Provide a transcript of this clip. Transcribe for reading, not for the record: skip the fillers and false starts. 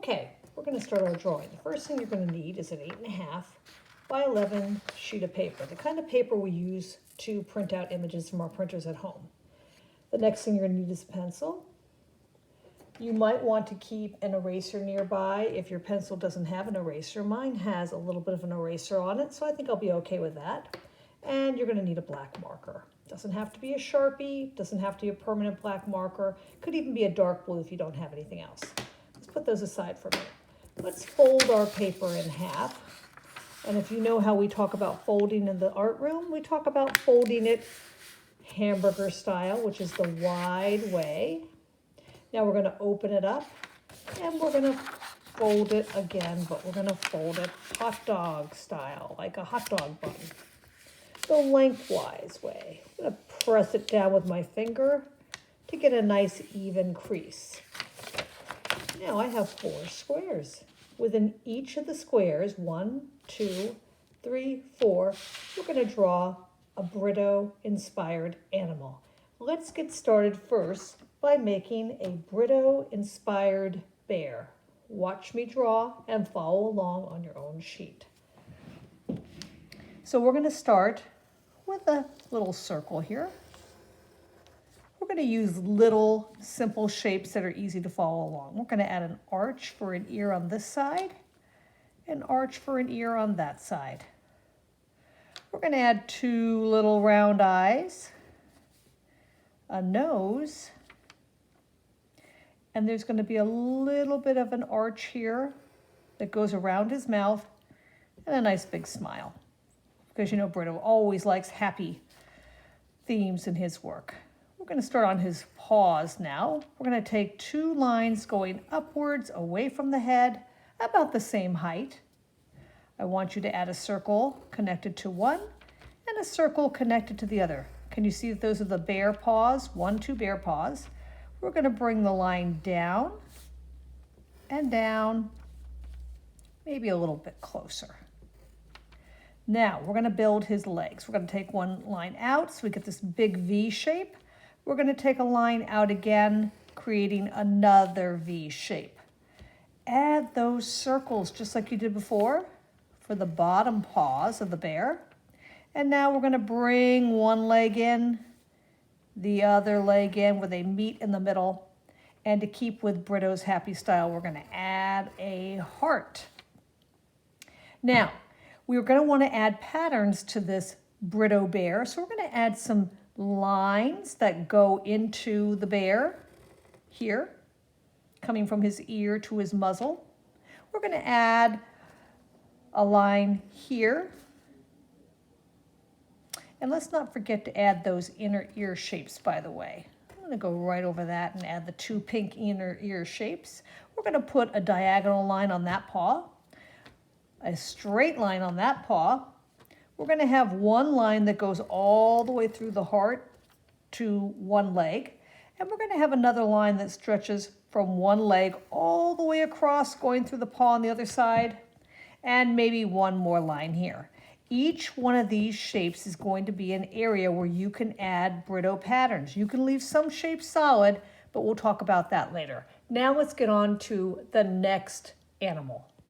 Okay, we're going to start our drawing. The first thing you're going to need is an 8.5 by 11 sheet of paper, the kind of paper we use to print out images from our printers at home. The next thing you're going to need is a pencil. You might want to keep an eraser nearby if your pencil doesn't have an eraser. Mine has a little bit of an eraser on it, so I think I'll be okay with that. And you're going to need a black marker. Doesn't have to be a Sharpie, doesn't have to be a permanent black marker. Could even be a dark blue if you don't have anything else. Let's put those aside for a minute. Let's fold our paper in half. And if you know how we talk about folding in the art room, we talk about folding it hamburger style, which is the wide way. Now we're going to open it up and we're going to fold it again, but we're going to fold it hot dog style, like a hot dog bun. The lengthwise way. I'm going to press it down with my finger to get a nice even crease. Now I have 4 squares. Within each of the squares, 1, 2, 3, 4, we're going to draw a Brito-inspired animal. Let's get started first by making a Brito-inspired bear. Watch me draw and follow along on your own sheet. So we're going to start with a little circle here. We're going to use little simple shapes that are easy to follow along. We're going to add an arch for an ear on this side, an arch for an ear on that side. We're going to add 2 little round eyes, a nose, and there's going to be a little bit of an arch here that goes around his mouth, and a nice big smile. Because you know Brito always likes happy themes in his work. We're going to start on his paws now. We're going to take 2 lines going upwards away from the head, about the same height. I want you to add a circle connected to one and a circle connected to the other. Can you see that those are the bear paws? 1, 2 bear paws. We're going to bring the line down and down, maybe a little bit closer. Now we're going to build his legs. We're going to take one line out so we get this big V shape. We're going to take a line out again, creating another V shape. Add those circles just like you did before for the bottom paws of the bear. And now we're going to bring one leg in, the other leg in where they meet in the middle. And to keep with Brito's happy style, we're going to add a heart. Now, we're going to want to add patterns to this Brito bear. So we're going to add some lines that go into the bear here, coming from his ear to his muzzle. We're going to add a line here. And let's not forget to add those inner ear shapes, by the way. I'm going to go right over that and add the 2 pink inner ear shapes. We're going to put a diagonal line on that paw, a straight line on that paw. We're going to have one line that goes all the way through the heart to one leg. And we're going to have another line that stretches from one leg all the way across, going through the paw on the other side. And maybe one more line here. Each one of these shapes is going to be an area where you can add Brito patterns. You can leave some shapes solid, but we'll talk about that later. Now let's get on to the next animal.